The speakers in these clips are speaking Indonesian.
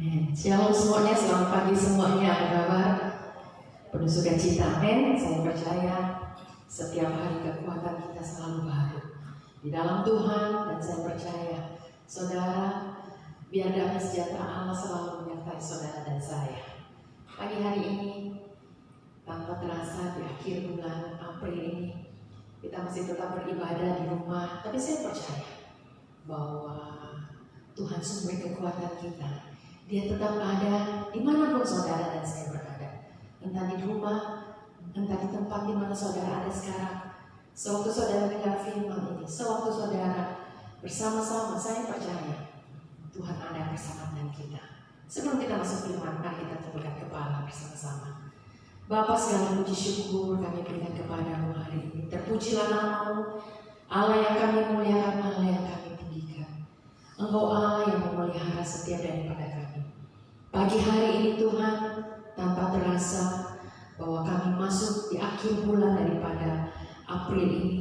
Shalom semuanya, selamat pagi semuanya. Apa kabar? Penuh sukacita, amin. Saya percaya setiap hari kekuatan kita selalu baru di dalam Tuhan, dan saya percaya saudara, biar damai sejahtera Allah selalu menyertai saudara dan saya. Pagi hari ini, tanpa terasa di akhir bulan April ini, kita masih tetap beribadah di rumah, tapi saya percaya bahwa Tuhan sumber kekuatan kita. Dia tetap ada dimanapun saudara dan saya berada. Entah di rumah, entah di tempat di mana saudara ada sekarang. Sewaktu saudara dengar firman ini, sewaktu saudara bersama-sama, saya percaya Tuhan ada bersama dengan kita. Sebelum kita masuk firman, mari kita tundukkan kepala bersama-sama. Bapa, segala puji syukur kami berikan kepadamu hari ini. Terpujilah namamu, Allah yang kami muliakan, Allah yang kami tinggikan. Engkau Allah yang memelihara setiap daripada kami. Pagi hari ini Tuhan, tanpa terasa bahwa kami masuk di akhir bulan daripada April ini,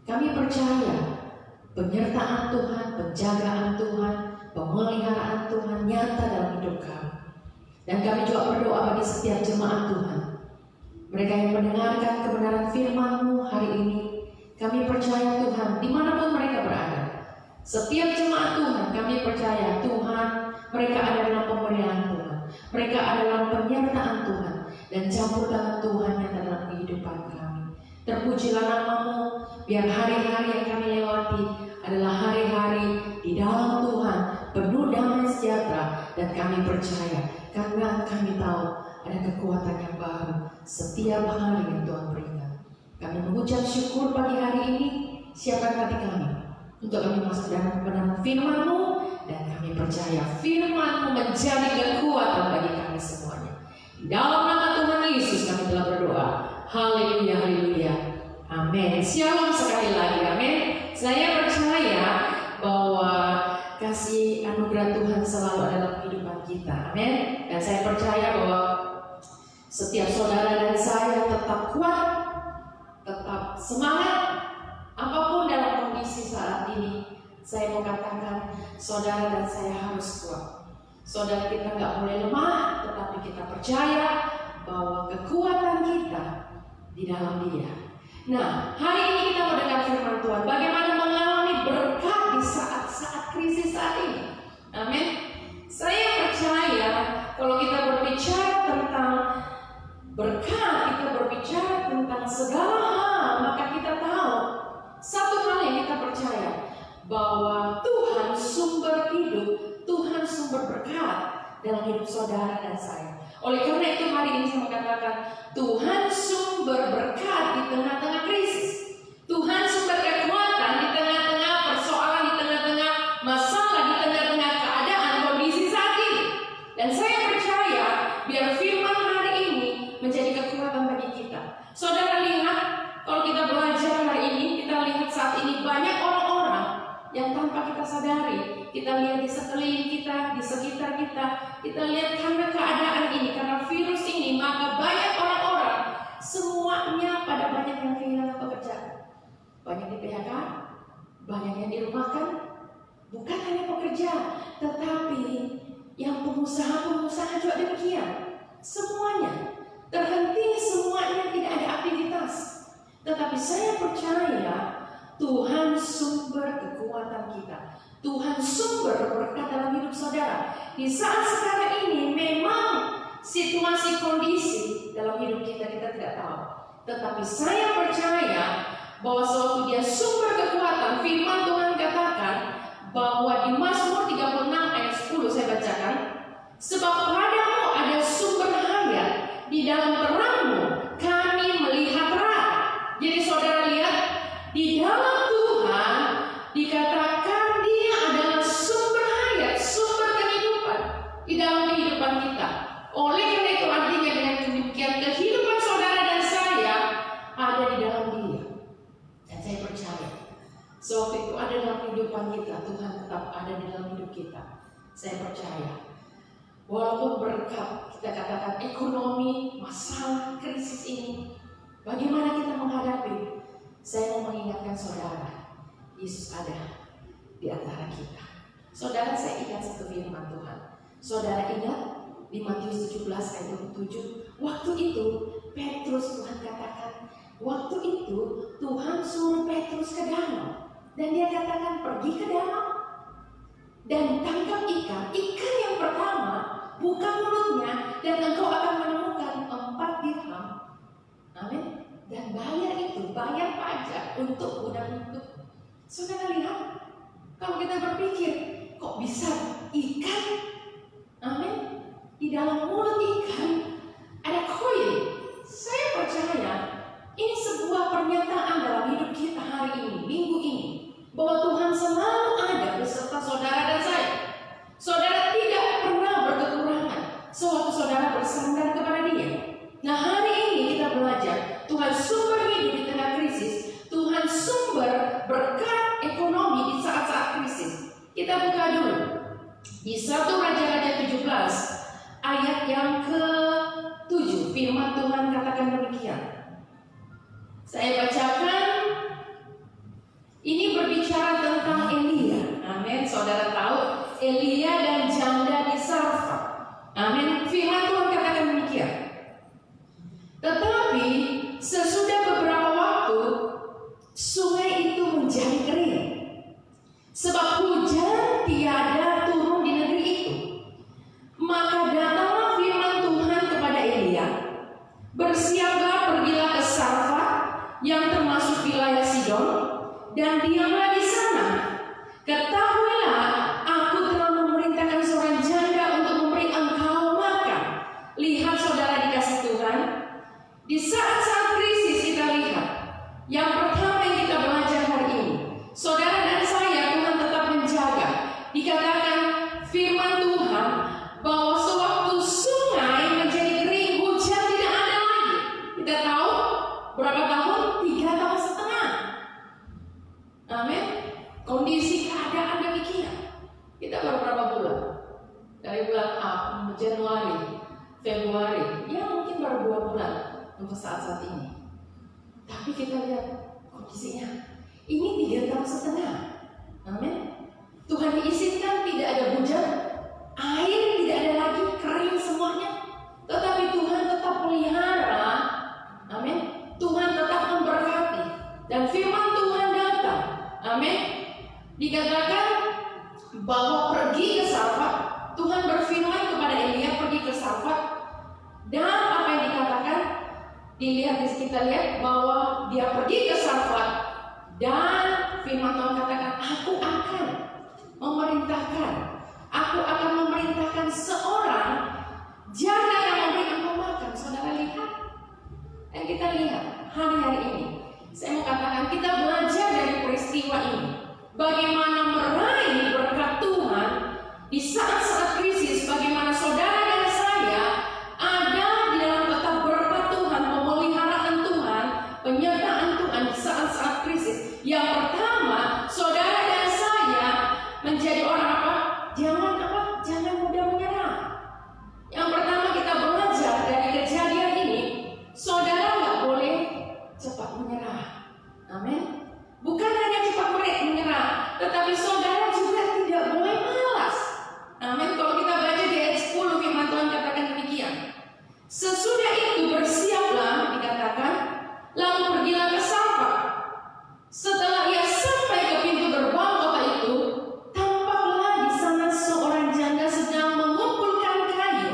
kami percaya penyertaan Tuhan, penjagaan Tuhan, pemeliharaan Tuhan nyata dalam hidup kami. Dan kami juga berdoa bagi setiap jemaat Tuhan, mereka yang mendengarkan kebenaran firman-Mu hari ini. Kami percaya Tuhan, dimanapun mereka berada, setiap jemaat Tuhan, kami percaya Tuhan, mereka ada dalam pemeliharaan Tuhan, mereka ada dalam penyertaan Tuhan, dan campur tangan Tuhan yang dalam kehidupan kami. Terpujilah namamu, biar hari-hari yang kami lewati adalah hari-hari di dalam Tuhan, penuh damai sejahtera, dan kami percaya karena kami tahu ada kekuatan yang baru setiap hari yang Tuhan berikan. Kami mengucap syukur pagi hari ini, siapkan hati kami untuk kami masuk dalam kebenaran firman-Mu, dan kami percaya firman-Mu menjadi kekuatan bagi kami semuanya. Di dalam nama Tuhan Yesus kami telah berdoa. Haleluya, haleluya, amin. Shalom sekali lagi, amin. Saya percaya bahwa kasih anugerah Tuhan selalu ada dalam kehidupan kita, amin. Dan saya percaya bahwa setiap saudara dan saya tetap kuat, tetap semangat, apapun dalam kondisi saat ini. Saya mau katakan, saudara dan saya harus kuat. Saudara, kita nggak boleh lemah, tetapi kita percaya bahwa kekuatan kita di dalam Dia. Nah, hari ini kita mau dengar firman Tuhan, bagaimana mengalami berkat di saat-saat krisis saat ini. Amin. Saya percaya kalau kita berbicara tentang berkat, kita berbicara tentang segala hal, maka kita tahu satu hal yang kita percaya, bahwa Tuhan sumber hidup, Tuhan sumber berkat dalam hidup saudara dan saya. Oleh karena itu hari ini saya mengatakan, Tuhan sumber berkat di tengah-tengah krisis. Tuhan sumber kekuatan di tengah-tengah persoalan, di tengah-tengah masalah, di tengah-tengah keadaan kondisi saat ini. Dan saya percaya biar firman hari ini menjadi kekuatan bagi kita. Saudara lihat, kalau kita belajar hari ini, kita lihat saat ini banyak orang-orang yang tanpa kita sadari, kita lihat di sekeliling kita, di sekitar kita, kita lihat karena keadaan ini, karena virus ini, maka banyak orang-orang semuanya pada banyak yang kehilangan pekerjaan, banyak di PHK, banyak yang dirumahkan. Bukan hanya pekerja, tetapi yang pengusaha-pengusaha juga demikian. Semuanya terhenti, semuanya tidak ada aktivitas. Tetapi saya percaya Tuhan sumber kekuatan kita, Tuhan sumber berkat dalam hidup saudara. Di saat sekarang ini memang situasi kondisi dalam hidup kita tidak tahu, tetapi saya percaya bahwa sewaktu Dia sumber kekuatan, firman Tuhan katakan bahwa di Mazmur 36 ayat 10 saya bacakan, sebab padamu ada sumber hayat, di dalam terangmu kami melihat terang. Jadi saudara lihat, di dalam Tuhan dikatakan Dia adalah sumber hayat, sumber kehidupan di dalam kehidupan kita. Oleh karena itu artinya dengan demikian kehidupan saudara dan saya ada di dalam Dia. Dan saya percaya sewaktu itu ada dalam kehidupan kita, Tuhan tetap ada di dalam hidup kita. Saya percaya walaupun berkat, kita katakan ekonomi, masalah, krisis ini, bagaimana kita menghadapi? Saya mau mengingatkan saudara, Yesus ada di antara kita. Saudara, saya ingat satu firman Tuhan. Saudara ingat di Matius 17 ayat 27, waktu itu Petrus, Tuhan katakan, waktu itu Tuhan suruh Petrus ke danau. Dan dia katakan, pergi ke danau dan tangkap ikan. Ikan yang pertama buka mulutnya dan engkau akan menemukan 4 dirham. Amin. Dan bayar itu, bayar pajak untuk udang itu. Saudara lihat, kalau kita berpikir, kok bisa ikan? Amin. Di dalam mulut ikan ada koin. Saya percaya ini sebuah pernyataan dalam hidup kita hari ini, minggu ini, bahwa Tuhan selalu ada beserta saudara dan saya. Saudara tidak pernah berkekurangan sewaktu saudara bersandar kepada Dia. Nah, hari ini kita belajar Tuhan sumber hidup di tengah krisis, Tuhan sumber berkat ekonomi di saat-saat krisis. Kita buka dulu di 1 Raja-Raja 17 ayat yang ke-7. Firman Tuhan katakan demikian. Saya bacakan. Ini berbicara tentang Elia. Amin. Saudara tahu Elia dan janda di Sarfat. Amin. Firman Tuhan katakan demikian. Tetapi sesudah beberapa waktu sungai itu menjadi kering, sebab hujan tiada turun di negeri itu. Maka datanglah firman Tuhan kepada Elia, bersiaplah, pergilah ke Sarfat yang termasuk wilayah Sidon, dan diamlah di sana. Ketahuilah, aku telah memerintahkan seorang janda untuk memberi engkau makan. Lihat saudara dikasih Tuhan, di saat-saat krisis kita lihat, yang pertama yang kita belajar hari ini, saudara dan saya, Tuhan tetap menjaga. Dikatakan firman Tuhan bahwa sewaktu sungai menjadi kering, hujan tidak ada lagi. Kita tahu berapa tahun? 3,5 tahun. Amin. Kondisi keadaan demikian. Kita baru berapa bulan? Dari bulan Januari, Februari, ya mungkin baru 2 bulan untuk saat-saat ini. Tapi kita lihat kondisinya. Ini 3,5 tahun. Amin. Tuhan izinkan tidak ada hujan, air tidak ada lagi, kering semuanya. Tetapi Tuhan tetap pelihara. Amin. Tuhan tetap memberkati. Dan firman Tuhan datang. Amin. Dikatakan bahwa pergi ke Sarfat. Tuhan berfirman kepada Elia, pergi ke Sarfat. Dan apa yang dikatakan? Kita lihat bahwa dia pergi ke Sarfat. Dan firman Tuhan katakan, aku akan memerintahkan seorang janda yang memberi engkau makan. Saudara lihat. Dan kita lihat hari-hari ini, saya mau katakan kita belajar dari peristiwa ini, bagaimana meraih berkat Tuhan di saat-saat krisis, bagaimana saudara dan saya ada di dalam tetap berkat Tuhan, pemeliharaan Tuhan, penyertaan Tuhan di saat-saat krisis. Yang pertama, saudara dan saya menjadi orang apa? Jangan mudah menyerah. Yang pertama kita belajar dari kejadian ini, saudara nggak boleh cepat menyerah. Amin. Bukan hanya cepat menyerah, tetapi saudara juga tidak boleh malas. Amin. Kalau kita baca di ayat 10, firman Tuhan katakan demikian. Sesudah itu bersiaplah, dikatakan, lalu pergilah ke Sarfat. Setelah ia sampai ke pintu gerbang kota itu, tampaklah di sana seorang janda sedang mengumpulkan kayu.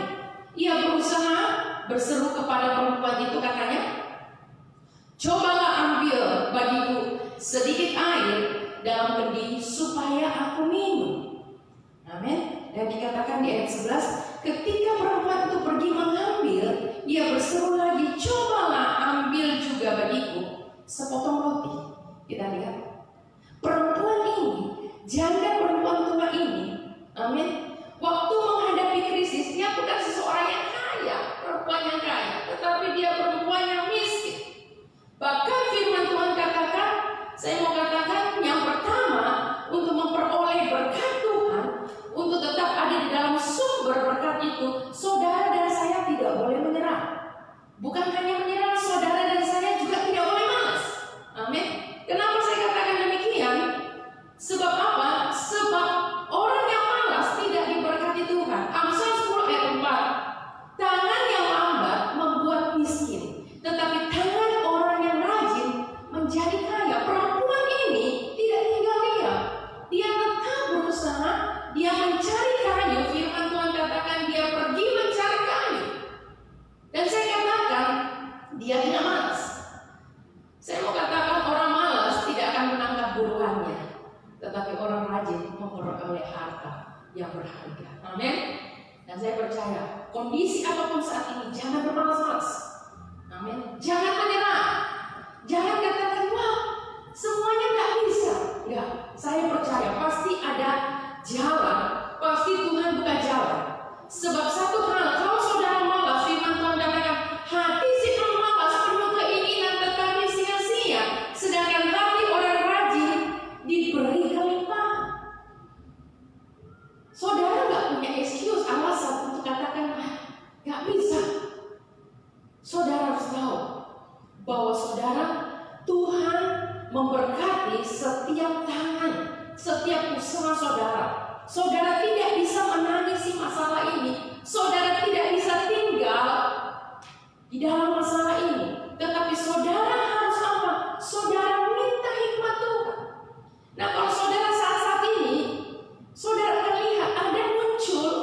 Ia berusaha berseru kepada perempuan itu, katanya, cobalah ambil bagiku sedikit air dalam kendi supaya aku minum. Amin. Dan dikatakan di ayat 11, ketika perempuan itu pergi mengambil, ia berseru lagi, cobalah ambil juga bagiku sepotong roti. Kita lihat perempuan ini, janda perempuan tua ini, amin, waktu menghadapi krisis, dia bukan seseorang yang kaya, perempuan yang kaya, tetapi dia perempuan yang miskin. Bahkan firman Tuhan katakan, saya mau katakan, yang pertama untuk memperoleh berkat Tuhan, untuk tetap ada di dalam sumber berkat itu, saudara dan saya tidak boleh menyerah. Bukan hanya menyerah, saudara dan saya juga tidak boleh malas. Amin. Kenapa saya katakan demikian? Sebab apa? Sebab orang yang malas tidak diberkati Tuhan. Amsal dia tidak malas. Saya mau katakan orang malas tidak akan menangkap buruannya, tetapi orang rajin memperoleh harta yang berharga. Amin. Dan saya percaya kondisi apapun saat ini jangan bermalas-malas. Amin. Jangan menyerah. Jangan katakan wah semuanya nggak bisa. Ya, saya percaya pasti ada jalan. Pasti Tuhan buka jalan. Sebab satu hal, kalau saudara malas, firman Tuhan katakan hati si pemalas penuh keinginan tetapi sia-sia, sedangkan hati orang rajin diberi kelimpahan. Saudara nggak punya excuse, alasan untuk katakan nggak bisa. Saudara harus tahu bahwa saudara, Tuhan memberkati setiap tangan, setiap usaha saudara. Saudara tidak bisa menangisi masalah ini. Saudara tidak bisa tinggal di dalam masalah ini. Tetapi saudara harus apa? Saudara minta hikmat Tuhan. Nah, kalau saudara saat ini, saudara akan lihat ada muncul.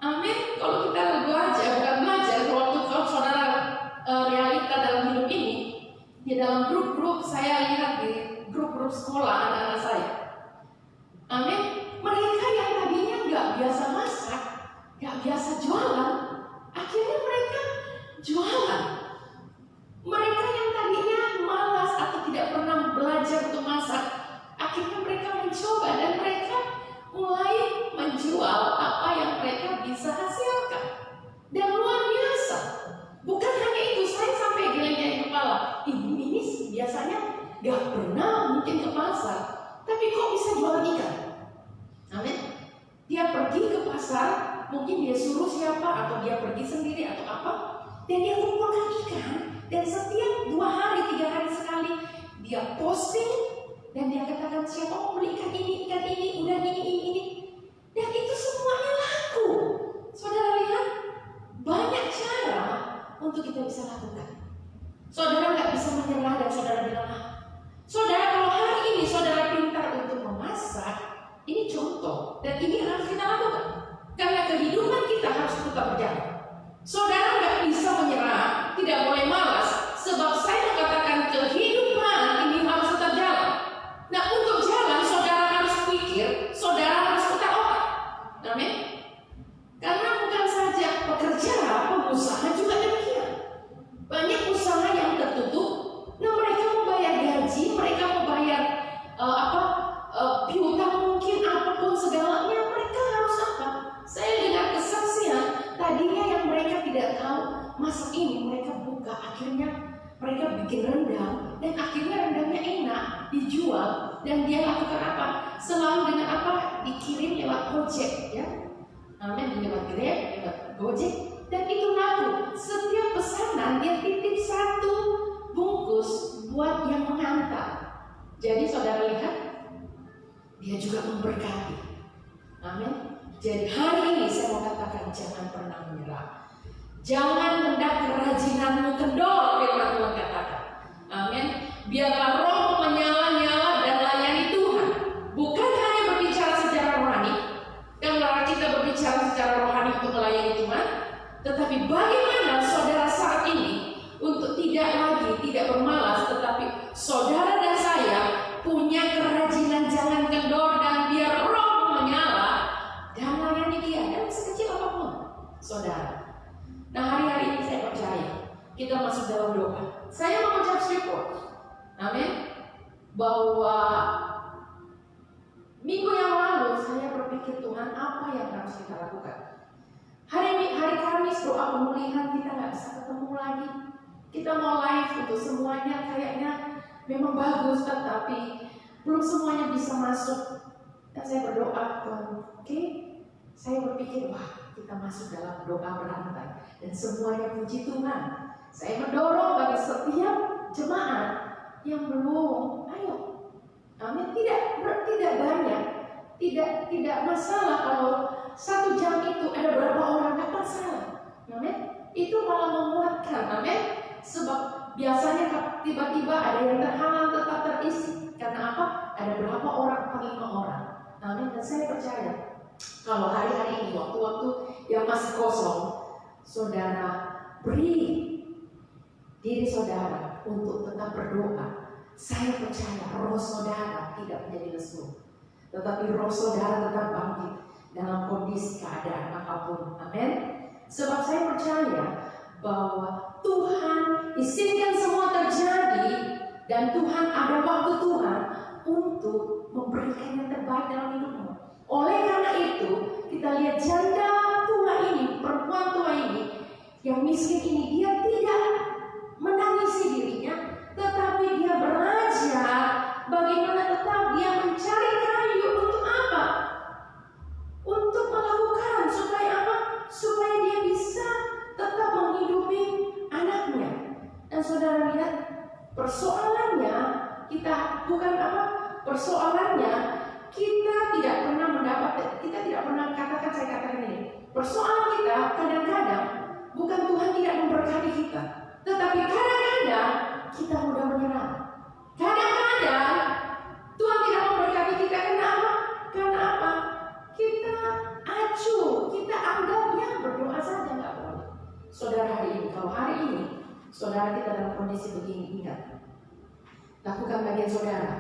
Amin. Kalau kita belajar, bukan belajar, kalau saudara realita dalam hidup ini, di dalam grup-grup, saya lihat di grup-grup sekolah anak-anak saya. Amin. Mereka yang tadinya nggak biasa masak, nggak biasa jualan, akhirnya mereka jualan. Mereka yang tadinya malas atau tidak pernah belajar untuk masak, akhirnya mereka mencoba dan mereka mulai menjual apa yang mereka bisa hasilkan. Dan luar biasa. Bukan hanya itu, saya sampai geleng-geleng kepala. Ibu ini biasanya nggak pernah mungkin ke pasar, tapi kok bisa jualan ikan? Amin. Dia pergi ke pasar, mungkin dia suruh siapa atau dia pergi sendiri atau apa, dan dia kumpulkan ikan. Dan setiap 2 hari, 3 hari sekali dia posting dan dia katakan siapa mau beli ikan ini, udah ini. Dan itu semuanya laku. Saudara lihat, banyak cara untuk kita bisa lakukan. Saudara nggak bisa menyerah dan saudara bilang, saudara kalau hari ini saudara pintar untuk memasak, ini contoh, dan ini harus kita lakukan. Karena kehidupan kita harus tetap berjalan. Saudara nggak bisa menyerah, tidak boleh malas, sebab saya katakan kehidupan ini harus tetap jalan. Nah, untuk jalan, saudara harus pikir, saudara harus putar otak. Amin. Karena bukan saja pekerja, pengusaha juga demikian. Banyak usaha yang tertutup. Nah, mereka mau bayar gaji, mereka mau bayar piutang mungkin apapun segalanya, mereka harus apa? Saya dengar kesaksian tadinya yang mereka tidak tahu masak ini, mereka buka, akhirnya mereka bikin rendang dan akhirnya rendangnya enak dijual. Dan dia lakukan apa? Selalu dengan apa? Dikirim lewat Gojek, ya. Amin. Lewat Grab, lewat Gojek, dan itu laku. Setiap pesanan dia titip 1 bungkus buat yang mengantar. Jadi saudara lihat, dia juga memberkati. Amin. Jadi hari ini saya mau katakan jangan pernah menyerah. Jangan hendak kerajinanmu kendor, firman Tuhan katakan. Amin. Biarlah rohmu menyala-nyala dan layani Tuhan. Bukan hanya berbicara secara rohani. Karena kita berbicara secara rohani untuk melayani Tuhan, tetapi bagaimana saudara saat ini untuk tidak bermalas, tetapi saudara dan saya punya kerajinan jangan kendor dan biar roh menyala dan layani Dia dan sekecil apapun, saudara. Nah, hari-hari ini saya percaya kita masuk dalam doa. Saya mau mengucap syukur, amin, bahwa minggu yang lalu saya berpikir Tuhan apa yang harus kita lakukan. Hari Kamis doa pemulihan kita nggak bisa ketemu lagi. Kita mau live untuk semuanya kayaknya memang bagus, tetapi belum semuanya bisa masuk. Dan saya berdoa, Tuhan, oke, saya berpikir, wah, kita masuk dalam doa berantai dan semuanya puji Tuhan. Saya mendorong bagi setiap jemaat yang belum, ayo, amin. Tidak banyak, tidak masalah kalau 1 jam itu ada berapa orang, tidak masalah, amin. Itu malah menguatkan, amin. Sebab biasanya tiba-tiba ada yang terhalang tetap terisi. Karena apa? Ada berapa orang? 5 orang. Amin. Dan saya percaya kalau hari-hari ini waktu-waktu yang masih kosong, saudara beri diri saudara untuk tetap berdoa. Saya percaya roh saudara tidak menjadi lesu, tetapi roh saudara tetap bangkit dalam kondisi keadaan apapun. Amin. Sebab saya percaya bahwa Tuhan izinkan semua terjadi, dan Tuhan ada waktu Tuhan untuk memberikan yang terbaik dalam hidupmu. Oleh karena itu, kita lihat janda tua ini, perempuan tua ini, yang miskin ini, dia tidak menangisi dirinya, tetapi dia belajar bagaimana tetap dia mencari kayu untuk apa? Untuk melakukan supaya apa? Supaya dia bisa tetap menghidupi anaknya. Dan saudara lihat, persoalannya kita bukan apa? Persoalannya kita tidak pernah mendapat, kita tidak pernah katakan, saya katakan ini. Persoalan kita kadang-kadang bukan Tuhan tidak memberkati kita, tetapi kadang-kadang kita mudah menyerah. Kadang-kadang Tuhan tidak memberkati kita. Kenapa? Karena apa? Kita acuh, kita anggapnya berdoa saja nggak boleh. Saudara, hari ini, kalau hari ini saudara kita dalam kondisi begini, ingat, lakukan bagian saudara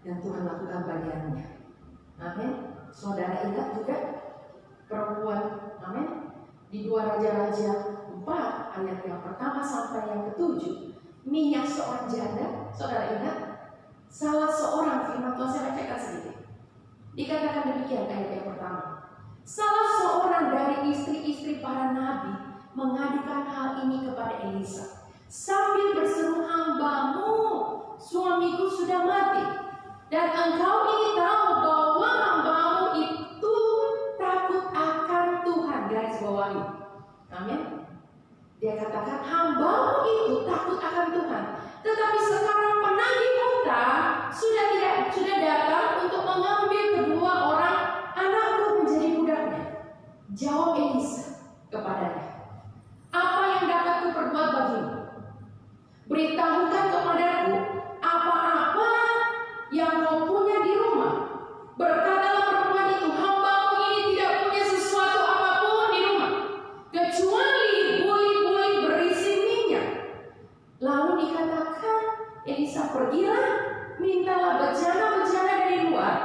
dan Tuhan lakukan bagiannya. Amin. Saudara ingat juga perempuan, amin, di 2 Raja-Raja 4 ayat yang pertama sampai yang ke-7, minyak seorang janda. Saudara ingat, salah seorang, firman Tuhan saya bacakan sedikit. Dikatakan demikian ayat yang pertama. Salah seorang dari istri-istri para nabi mengadukan hal ini kepada Elisa sambil berseru, hambamu, suamiku sudah mati, dan engkau ingin tahu bahwa hambamu itu takut akan Tuhan. Garis bawahi. Amin. Dia katakan hambamu itu takut akan Tuhan, tetapi sekarang penagih hutang sudah datang untuk mengambil kedua orang anakku menjadi budaknya. Jawab Elisa kepadanya, apa yang dapat kuperbuat bagimu? Beritahukan kepadaku apa-apa yang kau punya di rumah. Berkatalah perempuan itu, hambamu ini tidak punya sesuatu apapun di rumah, kecuali buli-buli berisi minyak. Lalu dikatakan Elisa, pergilah, mintalah bejana-bejana dari luar,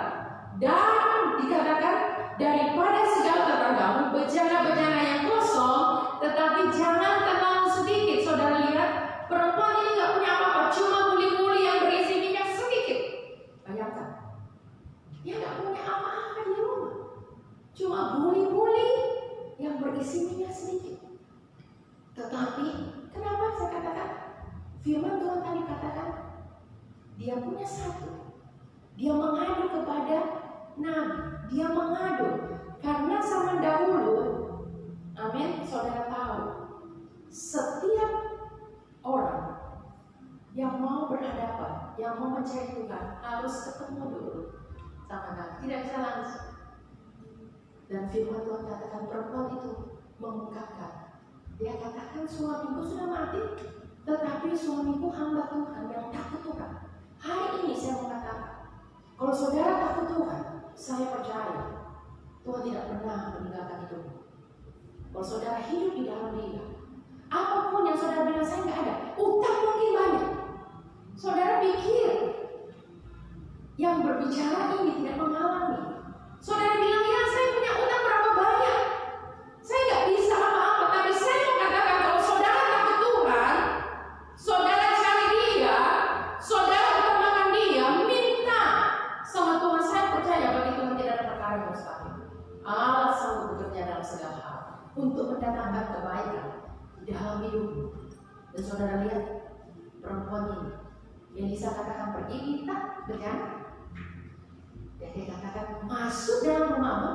dan dikatakan daripada segala tetanggamu bejana-bejana yang kosong, tetapi jangan terlalu sedikit. Saudara lihat, perempuan ini nggak punya apa-apa, cuma buli-buli yang berisi minyak sedikit. Bayangkan, dia nggak punya apa-apa di rumah, cuma buli-buli yang berisi minyak sedikit. Tetapi kenapa saya katakan? Firman Tuhan tadi katakan dia punya satu. Dia mengadu kepada nabi. Dia mengadu karena zaman dahulu, amin, saudara tahu, setiap orang yang mau berhadapan, yang mau mencari Tuhan, harus ketemu dulu sama nabi. Tidak bisa langsung. Dan firman Tuhan katakan perempuan itu mengungkapkan, dia katakan suamiku sudah mati, tetapi suamiku hamba Tuhan yang takut Tuhan. Hari ini saya mau katakan, kalau saudara takut Tuhan, saya percaya Tuhan tidak pernah meninggalkan hidupmu. Kalau saudara hidup di dalam Dia, apapun yang saudara bilang saya nggak ada, utang mungkin banyak. Saudara pikir yang berbicara ini tidak mengalami. Saudara bilang, ya saya punya utang berapa banyak, saya nggak bisa apa-apa. Tapi saya mau katakan, kalau saudara takut Tuhan, saudara cari Dia, saudara utamakan Dia, minta sama Tuhan. Saya percaya bagi Tuhan tidak ada perkara yang mustahil. Allah sanggup bekerja dalam segala hal untuk mendatangkan kebaikan di dalam hidupmu. Dan saudara lihat perempuan ini, yang bisa katakan pergi minta bejana. Dan dia katakan masuk dalam rumahmu,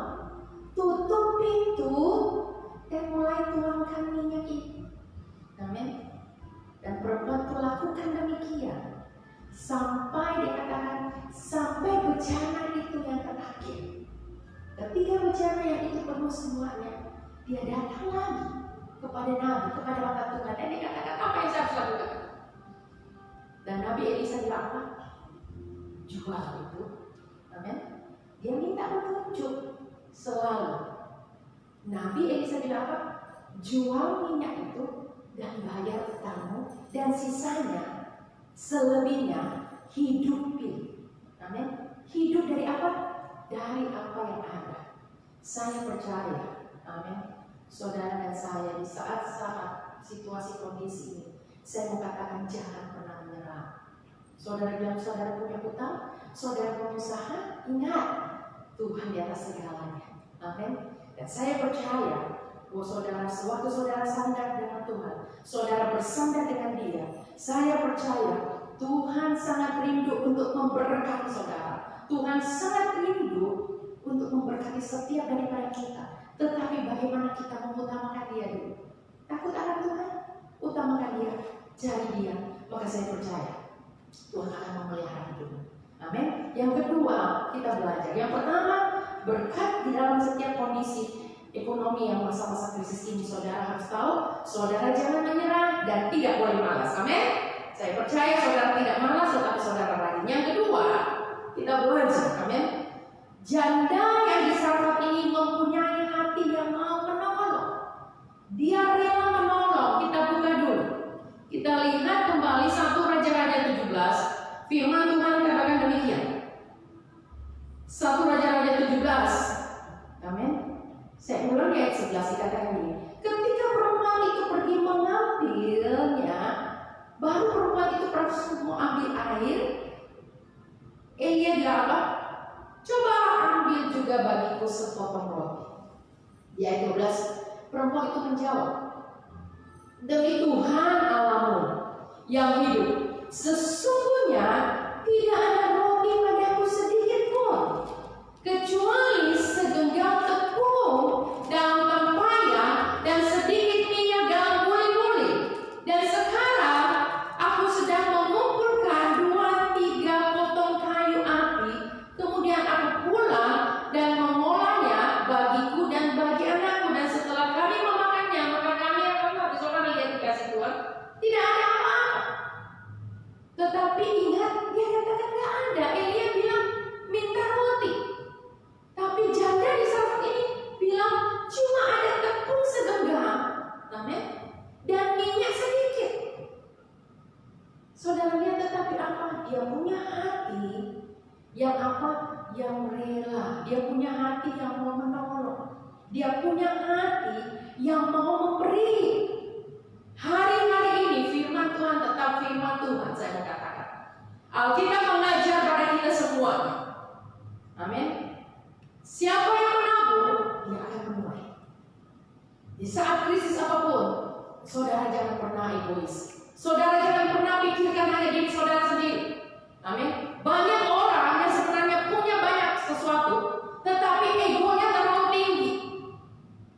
tutup pintu, dan mulai tuangkan minyak itu. Amin. Dan perempuan itu lakukan demikian sampai dikatakan sampai bejana itu yang terakhir. Ketika bejana yang itu penuh semuanya, dia datang lagi kepada Nabi, kepada mata Tuhan, dan dia katakan apa yang saya harus lakukan? Dan Nabi Elisa bilang apa? Jual itu. Amin. Dia minta petunjuk selalu. Nabi Elisa bilang apa? Jual minyak itu dan bayar utangmu dan dan sisanya, selebihnya hidupi. Amin. Hidup dari apa? Dari apa yang ada. Saya percaya, amin, saudara dan saya di saat-saat situasi kondisi ini, saya mau katakan jangan pernah menyerah. Saudara bilang saudara punya utang, saudara punya usaha, ingat Tuhan di atas segalanya. Amin. Dan saya percaya bahwa saudara, sewaktu saudara sandar dengan Tuhan, saudara bersandar dengan Dia, saya percaya Tuhan sangat rindu untuk memberkati saudara. Tuhan sangat rindu untuk memberkati setiap daripada kita. Tetapi bagaimana kita mengutamakan Dia dulu? Takut akan Tuhan? Utamakan Dia, cari Dia. Maka saya percaya Tuhan akan memelihara hidupmu. Amin. Yang kedua, kita belajar. Yang pertama, berkat di dalam setiap kondisi ekonomi yang masa-masa krisis ini. Saudara harus tahu, saudara jangan menyerah dan tidak boleh malas. Amin. Saya percaya saudara tidak malas, tetapi saudara rajin. Yang kedua, kita belajar. Amin. Janda yang di Sarfat ini mempunyai hati yang mau menolong. Dia rela menolong. Kita buka dulu. Kita lihat kembali 1 Raja-Raja 17. Firman Tuhan katakan demikian. 1 Raja-Raja 17. Amin. Saya ulang ayat 11 dikatakan ini. Ketika perempuan itu pergi mengambilnya, baru perempuan itu pergi mau ambil air, Elia bilang apa? Coba ambil juga bagiku sepotong roti. Di ayat 12, perempuan itu menjawab, demi Tuhan Allahmu yang hidup, sesungguhnya tidak ada roti padaku sedikit pun, kecuali segenggam tepung dalam tempayan dan sedikit minyak dalam buli-buli. Dan sekarang aku sedang mengumpulkan 2-3 potong kayu api, kemudian aku pulang dan mengolahnya bagiku dan bagi anakku. Dan setelah kami memakannya, maka kami akan habis. Saudara lihat dikasih Tuhan, tidak ada apa-apa. Tetapi ingat, dia katakan tidak ada. Elia bilang minta roti. Tapi janda di Sarfat ini bilang cuma ada tepung segenggam, amin, dan minyak sedikit. Saudara lihat, tetapi apa? Dia punya hati yang apa? Yang rela. Dia punya hati yang mau menolong. Dia punya hati yang mau memberi. Hari-hari ini firman Tuhan tetap firman Tuhan. Saya mau katakan, Alkitab mengajar pada kita semua, amin. Siapa yang menabur, dia akan menuai. Di saat krisis apapun, saudara jangan pernah egois. Saudara jangan pernah pikirkan hanya diri saudara sendiri. Amin. Banyak orang yang sebenarnya punya banyak sesuatu, tetapi egonya terlalu tinggi.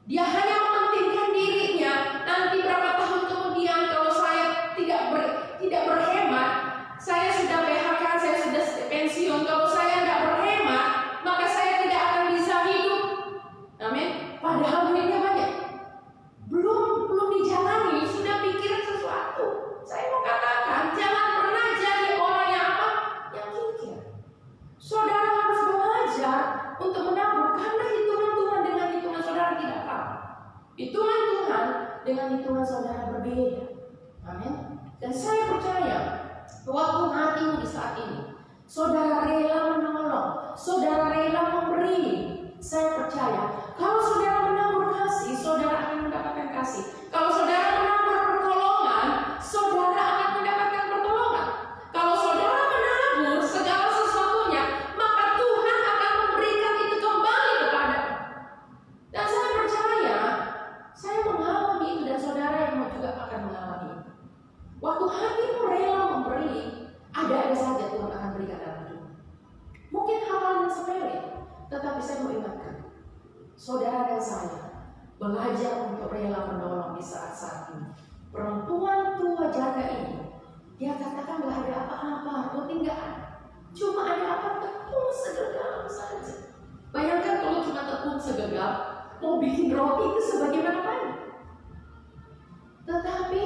Dia hanya mementingkan dirinya. Nanti berapa tahun kemudian kalau saya tidak berhemat, saya sudah PHK, saya sudah pensiun. Kalau saya tidak berhemat, maka saya tidak akan bisa hidup. Amin. Padahal duitnya banyak. Belum dijalani, sudah pikir sesuatu. Saya mau katakan, jangan pernah jadi orang yang apa? Yang kikir. Saudara harus belajar untuk menabur, karena hitungan Tuhan dengan hitungan saudara tidak sama. Hitungan Tuhan dengan hitungan saudara berbeda. Amin. Dan saya percaya, waktu hatimu di saat ini, saudara rela menolong, saudara rela memberi. Saya percaya, kalau saudara menabur kasih, saudara akan mendapatkan kasih. Kalau saudara menabur pertolongan, saudara akan mendapatkan pertolongan. Kalau saudara menabur segala sesuatunya, maka Tuhan akan memberikan itu kembali kepada-Mu. Dan saya percaya, saya mengalami itu dan saudara yang juga akan mengalami itu. Waktu hatimu rela memberi, ada saja Tuhan akan berikan dalam hidup. Mungkin hal-hal yang sepele, tetapi saya mau ingatkan, saudara dan saya belajar untuk rela menolong di saat-saat ini. Perempuan tua janda ini, dia katakan gak ada apa-apa, roti gak ada. Cuma ada apa? Tepung segenggam saja. Bayangkan kalau cuma tepung segenggam, mau bikin roti itu sebagaimana banyak. Tetapi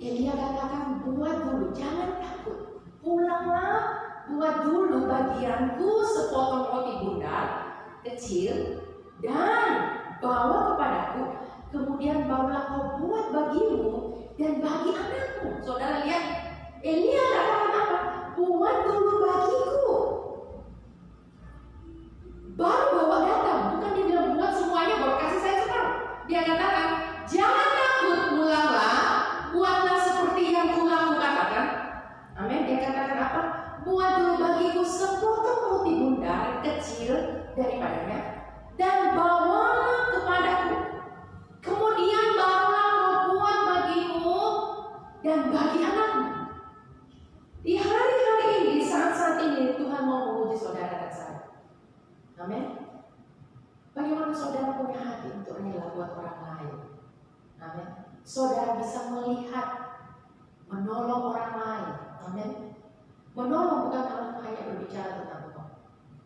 dia katakan, buat dulu, jangan takut. Pulanglah, buat dulu bagianku sepotong roti bundar kecil dan bawa kepadaku. Kemudian barulah kau buat bagimu dan bagi anakmu. Saudara lihat, Elia katakan apa? Buat dulu bagiku. Baru bawa datang, bukan dia bilang buat semuanya, baru kasih saya sekarang. Dia katakan, jangan takut, pulanglah, buatlah seperti yang kulaku katakan. Amin. Dia katakan apa? Buat dulu bagiku sepotong roti bundar kecil daripadanya, dan bawalah kepadaku. Kemudian barulah kau buat bagimu dan bagi anakmu. Di hari-hari ini, di saat-saat ini, Tuhan mau menguji saudara dan saya. Amin. Bagaimana saudara punya hati untuk rela buat orang lain? Amin. Saudara bisa melihat, menolong orang lain. Amin. Menolong bukan hanya berbicara tentang uang.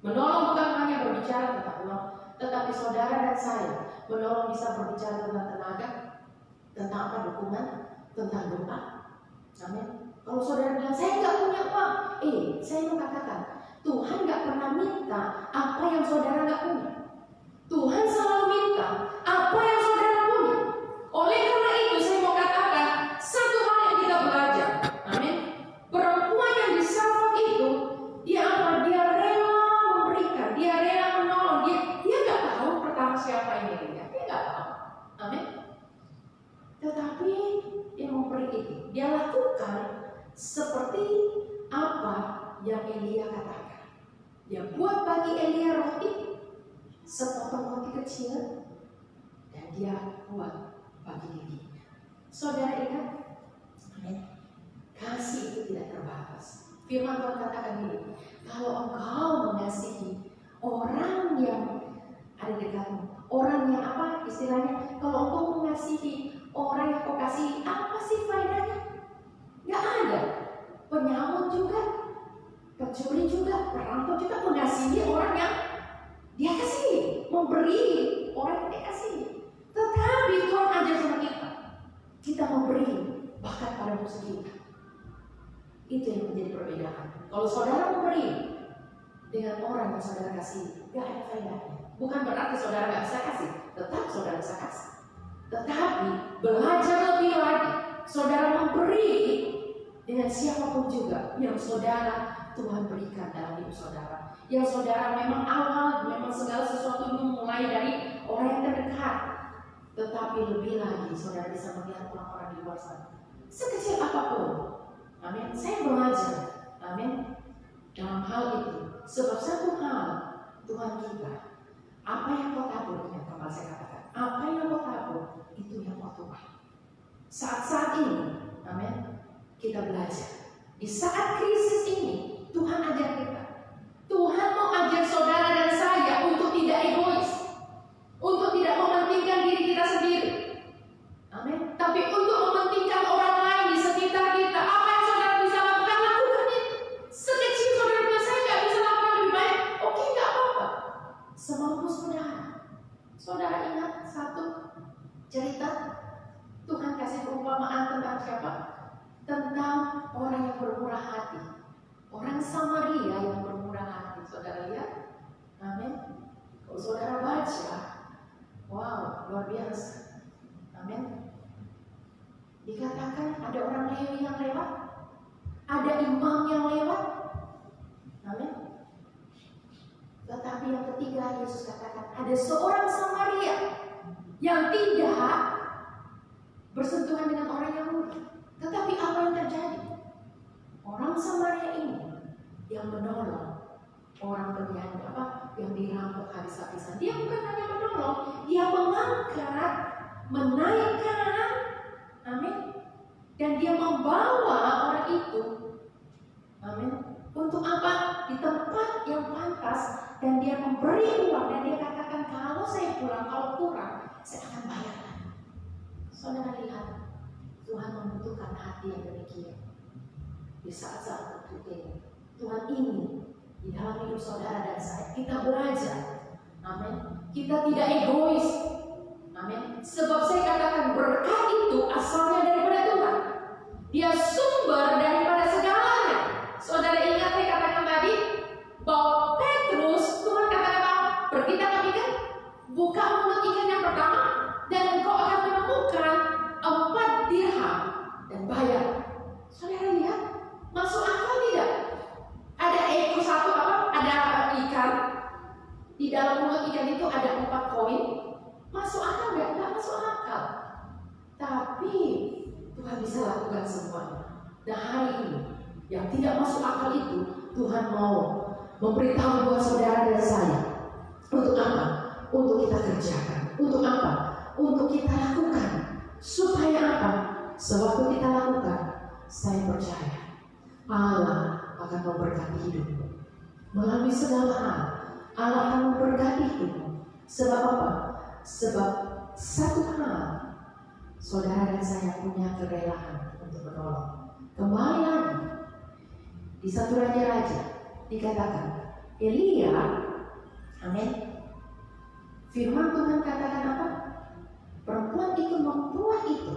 Menolong bukan hanya berbicara tentang uang, tetapi saudara dan saya menolong bisa berbicara tentang tenaga, tentang apa, dukungan, tentang doa. Amin. Kalau saudara bilang saya nggak punya uang, saya mau katakan Tuhan nggak pernah minta apa yang saudara nggak punya. Tuhan selalu minta apa yang saudara punya. Oleh karena itu saya mau katakan satu hal yang kita belajar. Amin. Perempuan yang di Sarfat itu, dia apa? Dia rela memberikan, dia rela menolong. Dia nggak tahu pertama siapa yang dia nggak tahu. Amin. Tetapi dia memberi itu, dia lakukan seperti apa yang Elia katakan. Dia buat bagi Elia roti, sepotong roti kecil, dan dia buat bagi dirinya. Saudara ingat? Amin. Kasih itu tidak terbatas. Firman Tuhan katakan ini, kalau engkau mengasihi orang yang ada dekatmu, orang yang apa istilahnya, kalau engkau mengasihi orang yang kau kasihi, apa sih faedahnya? Gak ada. Penyamun juga, pencuri juga, perampok juga, mengasihi orang yang dia kasihi, memberi orang yang dia kasihi. Tetapi Tuhan ajar sama kita memberi bahkan pada musuh kita. Itu yang menjadi perbedaan. Kalau saudara memberi dengan orang yang saudara kasih, gak ada faedahnya. Bukan berarti saudara gak bisa kasih, tetap saudara bisa kasih. Tetapi belajar lebih lagi, saudara memberi dengan siapapun juga yang saudara Tuhan berikan dalam hidup saudara. Yang saudara memang awal, memang segala sesuatu mulai dari orang yang terdekat. Tetapi lebih lagi saudara bisa melihat orang-orang di luar sana, sekecil apapun. Amin. Saya belajar, amin, dalam hal itu. Sebab satu hal, Tuhan kita, apa yang kau tabur, yang kembali saya katakan, apa yang kau tabur, itu yang kau tuai. Saat-saat ini, amin, kita belajar. Di saat krisis ini, Tuhan ajar kita. Tuhan mau ajar saudara dan saya untuk tidak egois, untuk tidak mementingkan diri kita sendiri. Amin. Tapi untuk mementingkan orang lain di sekitar kita. Apa yang saudara bisa lakukan, lakukan itu. Sekecil saudara bilang saya nggak bisa lakukan lebih baik, oke, nggak apa-apa. Semampu saudara. Saudara ingat satu cerita Tuhan kasih perumpamaan tentang siapa? Tentang orang yang bermurah hati. Orang Samaria yang bermurah hati. Saudara lihat? Amin. Kalau saudara baca, wow, luar biasa. Amin. Dikatakan ada orang Lewi yang lewat, ada imam yang lewat. Amin. Tetapi yang ketiga, Yesus katakan ada seorang Samaria yang tidak bersentuhan dengan orang Yahudi. Tetapi apa yang terjadi? Orang Samaria ini yang menolong orang penyandang, yang dirampok habis-habisan. Dia bukan hanya menolong, dia mengangkat, menaikkan, amin, dan dia membawa orang itu, amin, untuk apa? Di tempat yang pantas, dan dia memberi uang, dan dia katakan kalau saya pulang, kalau kurang, saya akan bayar. Saudara lihat, Tuhan membutuhkan hati yang demikian. Di saat-saat ini, Tuhan ingin di dalam hidup saudara dan saya, kita belajar, amin. Kita tidak egois, amin. Sebab saya katakan berkat itu asalnya daripada Tuhan. Dia sumber daripada segalanya. Saudara ingat saya katakan tadi bahwa Petrus, Tuhan katakan pergi tangkap ikan, buka mulut ikan yang pertama, dan engkau akan menemukan 4 dirham dan bayar. Dan hari ini yang tidak masuk akal itu Tuhan mau memberitahu buat saudara dan saya. Untuk apa? Untuk kita kerjakan. Untuk apa? Untuk kita lakukan. Supaya apa? Sewaktu kita lakukan, saya percaya Allah akan memberkati hidupmu. Melalui segala hal, Allah akan memberkati hidupmu. Sebab apa? Sebab satu hal, saudara dan saya punya kerelaan untuk menolong. Kembali lagi di 1 Raja-Raja dikatakan Elia, amin. Firman Tuhan katakan apa? Perempuan itu membuat itu.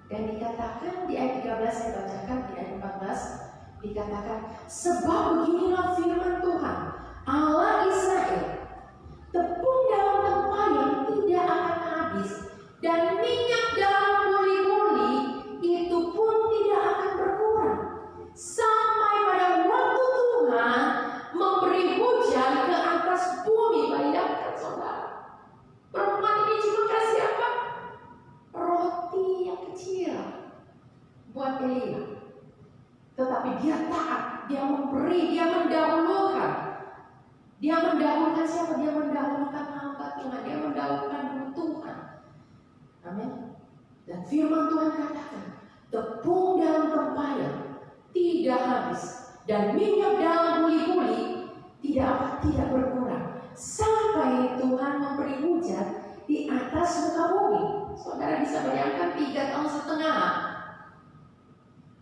Dan dikatakan di ayat 13, saya bacakan di ayat 14, dikatakan sebab beginilah firman Tuhan Allah Israel, tepung dalam tempayan tidak akan habis, dan minyak dalam buli-buli itu pun tidak akan berkurang, sampai pada waktu Tuhan memberi hujan ke atas bumi. Bayangkan saudara, perempuan ini cuma kasih apa? Roti yang kecil buat Elia. Tetapi dia taat, dia memberi, dia mendahulukan. Dia mendahulukan siapa? Dia mendahulukan hamba Tuhan, dia mendahulukan Tuhan. Amin. Dan firman Tuhan katakan, tepung dalam tempayan tidak habis, dan minyak dalam buli-buli tidak berkurang, sampai Tuhan memberi hujan di atas muka bumi. Saudara bisa bayangkan 3,5 tahun.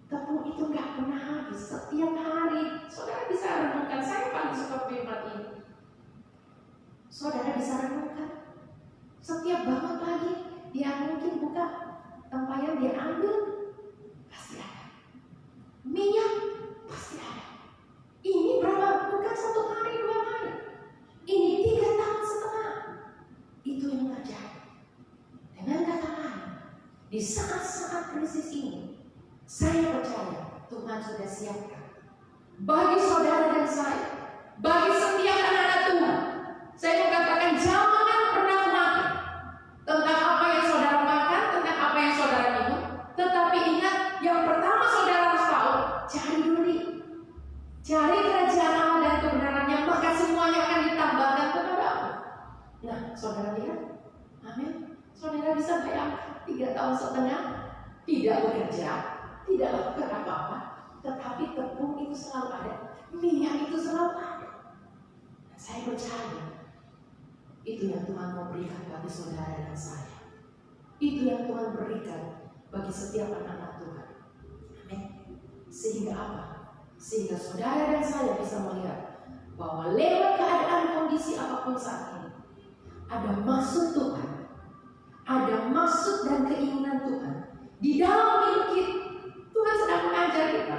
Tepung itu gak pernah habis, setiap hari. Saudara bisa renungkan, saya paling suka firman ini. Saudara bisa renungkan, setiap bangun pagi dia mungkin buka tempayan, dia ambil, pasti ada. Minyak pasti ada. Ini berapa? Bukan 1 hari, 2 hari. Ini 3,5 tahun. Itu yang terjadi. Dengan kata lain, di saat-saat krisis ini, saya percaya Tuhan sudah siapkan bagi saudara dan saya, bagi setiap anak-anak Tuhan. Saya mau katakan, jangan pernah khawatir tentang apa yang saudara makan, tentang apa yang saudara minum. Tetapi ingat, yang pertama saudara harus tahu, cari dulu. Cari kerajaan Allah dan kebenarannya, maka semuanya akan ditambahkan kepadamu. Nah, saudara lihat, amin. Saudara bisa bayangkan 3,5 tahun tidak bekerja, tidak lakukan apa-apa, tetapi tepung itu selalu ada, minyak itu selalu ada. Dan saya percaya itu yang Tuhan mau berikan bagi saudara dan saya. Itu yang Tuhan berikan bagi setiap anak-anak Tuhan. Amin. Sehingga apa? Sehingga saudara dan saya bisa melihat bahwa lewat keadaan kondisi apapun saat ini, ada maksud Tuhan, ada maksud dan keinginan Tuhan di dalam hidup kita. Tuhan sedang mengajar kita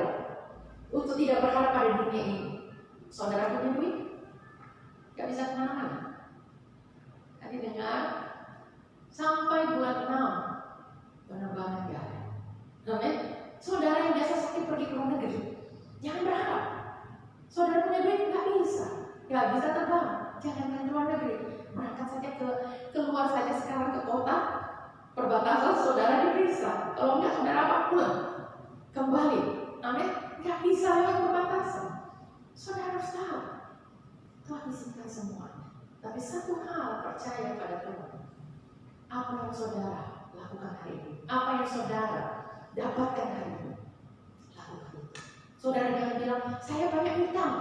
untuk tidak berharap pada dunia ini. Saudara punya duit, gak bisa kemana-mana. Tadi dengar sampai bulan 6 penerbangan gak ada. Amin. Saudara yang biasa sakit pergi ke luar negeri, jangan berharap. Saudara punya duit, gak bisa terbang. Jangan ke luar negeri, berangkat saja keluar saja sekarang ke kota perbatasan, saudara diperiksa. Kalau enggak, saudara apa? Pulang kembali. Amin. Gak bisa lewat perbatasan. Saudara harus tahu Tuhan izinkan semuanya. Tapi satu hal, percaya pada Tuhan. Apa yang saudara lakukan hari ini, apa yang saudara dapatkan hari ini, lakukan itu. Saudara jangan bilang, saya banyak hutang,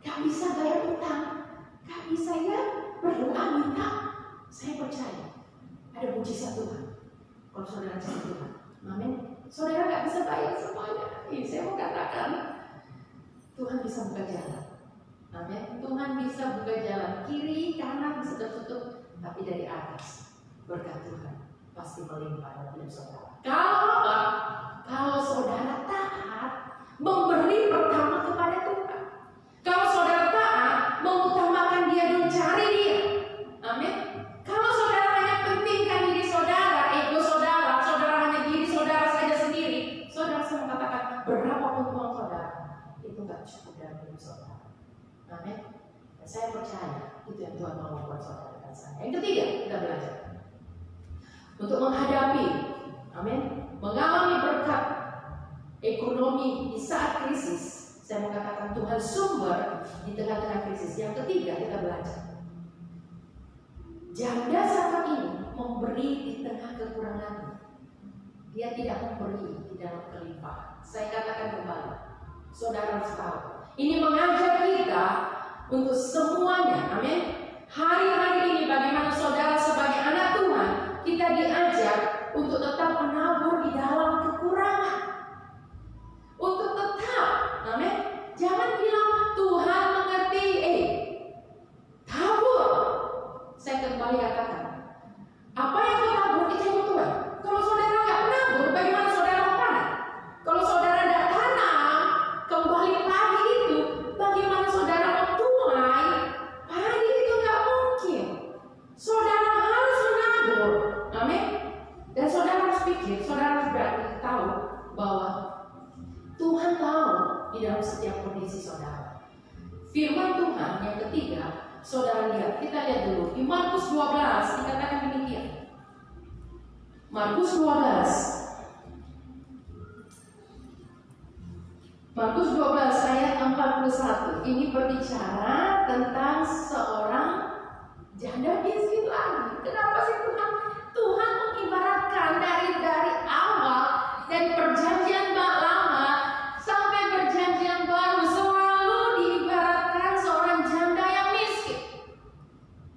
gak bisa bayar hutang, gak bisa ya berdoa minta. Saya percaya ada mujizat Tuhan kalau saudara cari Tuhan. Amin. Saudara gak bisa bayar semuanya. Saya mau katakan, Tuhan bisa buka jalan. Amin. Tuhan bisa buka jalan, kiri kanan bisa tertutup, tapi dari atas berkat Tuhan pasti melimpah dalam hidup saudara. Kalau apa? Kalau saudara taat memberi pertama kepada Tuhan. Kalau saudara taat mengutamakan Dia dan cari Dia. Amin. Kalau saudara hanya pentingkan diri saudara, ego saudara, saudara hanya diri saudara saja sendiri, saudara saya mengatakan berapapun uang saudara itu gak cukup dalam hidup saudara. Amin. Dan saya percaya itu yang Tuhan mau buat saudara dan saya. Yang ketiga, kita belajar untuk menghadapi, amin, mengalami berkat ekonomi di saat krisis, saya mau katakan Tuhan sumber di tengah-tengah krisis. Yang ketiga, kita belajar. Janda saat ini memberi di tengah kekurangan. Dia tidak memberi di dalam kelimpahan. Saya katakan kembali, saudara harus tahu. Ini mengajar kita untuk semuanya. Amin. Hari-hari ini bagaimana saudara sebagai anak Tuhan, kita diajar untuk tetap menabur di dalam kekurangan. Untuk tetap, amin. Jangan bilang Tuhan mengerti, tabur. Saya kembali katakan, apa yang kau tabur itu yang Tuhan. Kalau saudara nggak menabur, bagaimana saudara mau panen? Kalau saudara tidak tanam kembali padi itu, bagaimana saudara mau tuai? Padi itu nggak mungkin. Saudara harus menabur, amin. Dan saudara harus pikir, saudara harus berani tahu bahwa Tuhan tahu di dalam setiap kondisi saudara. Firman Tuhan yang ketiga, saudara lihat, kita lihat dulu di Markus 12 dikatakan demikian. Markus 12 ayat 41. Ini berbicara tentang seorang janda miskin lagi. Kenapa sih Tuhan mengibaratkan dari awal, dari perjanjian lama sampai perjanjian baru selalu diibaratkan seorang janda yang miskin.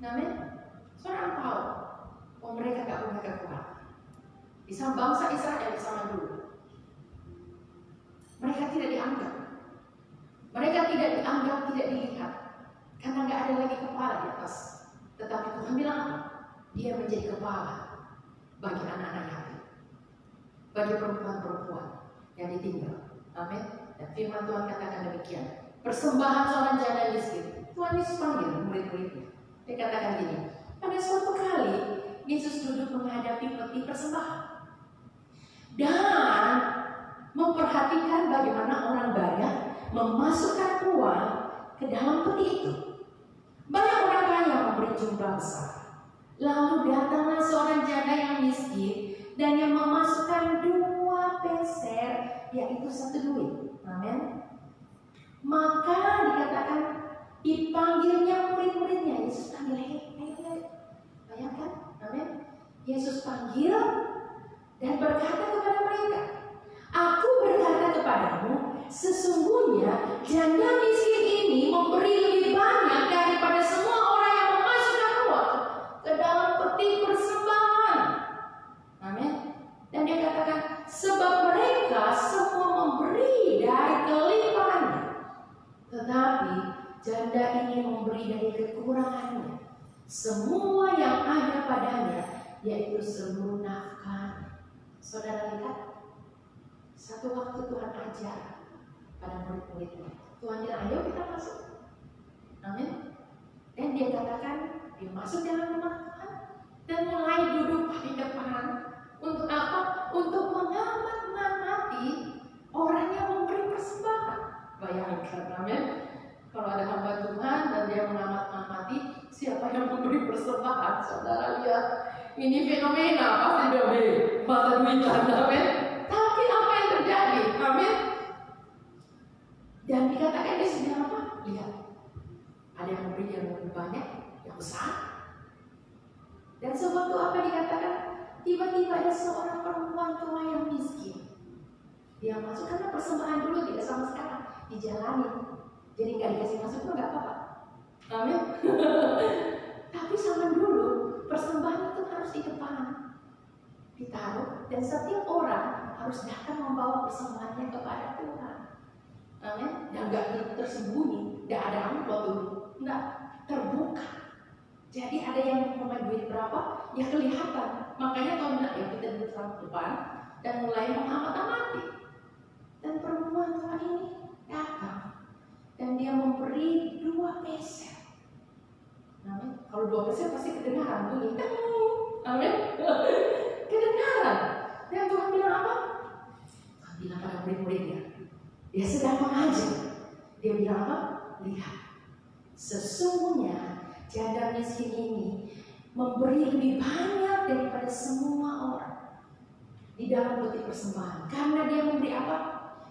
Amin. Saudara tahu, mereka gak punya kekuatan. Di bangsa Israel sama dulu, mereka tidak dianggap. Mereka tidak dianggap, tidak dilihat, karena gak ada lagi kepala di atas. Tetapi Tuhan bilang apa? Dia menjadi kepala bagi anak-anak yatim, bagi perempuan-perempuan yang ditinggal. Amin. Dan firman Tuhan katakan demikian. Persembahan seorang janda miskin. Tuhan Yesus panggil murid-muridnya. Dia katakan gini, pada suatu kali Yesus duduk menghadapi peti persembahan dan memperhatikan bagaimana orang banyak memasukkan uang ke dalam peti itu. Banyak orang kaya memberi jumlah besar. Lalu datanglah seorang janda yang miskin dan yang memasukkan 2 peser, yaitu 1 duit. Amin. Maka dikatakan dipanggilnya murid-muridnya. Yesus panggil, hei. Bayangkan, amin. Yesus panggil dan berkata kepada mereka, aku berkata kepadamu, sesungguhnya janda miskin ini memberi lebih banyak daripada semua orang yang memasukkan uang ke dalam peti persembahan. Amin. Dan dia katakan, sebab mereka semua memberi dari kelimpahannya, tetapi janda ini memberi dari kekurangannya, semua yang ada padanya, yaitu seluruh nafkah. Saudara lihat, satu waktu Tuhan ajar pada murid-muridnya. Tuhan bilang, ayo kita masuk. Amin. Dan dia katakan, dia masuk dalam rumah Tuhan dan mulai duduk di depan. Untuk apa? Untuk mengamati orang yang memberi persembahan. Bayangkan, amin. Kalau ada hamba Tuhan dan dia mengamati siapa yang memberi persembahan, saudara lihat, ini fenomena pasti demi mata duitan, amin. Tapi apa yang terjadi, amin. Dan dikatakan dia sedang apa? Lihat, ada yang memberi yang lebih banyak, yang besar. Dan sewaktu apa dikatakan, tiba-tiba ada seorang perempuan tua yang miskin. Dia masuk karena persembahan dulu tidak sama sekarang, dijalani. Jadi nggak dikasih masuk pun nggak apa-apa. Amin. Tapi zaman dulu persembahan itu harus di depan, ditaruh, dan setiap orang harus datang membawa persembahannya kepada Tuhan. Amin. Dan nggak tersembunyi, nggak ada amplop dulu, nggak terbuka. Jadi ada yang mempunyai duit berapa, ya kelihatan. Makanya Tuhan bilang, ya kita duduk di depan dan mulai mengamati. Dan perempuan Tuhan ini datang dan dia memberi 2 peser. Amin. Kalau 2 peser pasti kedengaran bunyi. Amin. Kedengaran. Dan Tuhan bilang apa? Tuhan bilang pada murid-muridnya, dia sedang mengajar. Dia bilang apa? Lihat, sesungguhnya janda miskin ini memberi lebih banyak daripada semua orang di dalam peti persembahan. Karena dia memberi apa?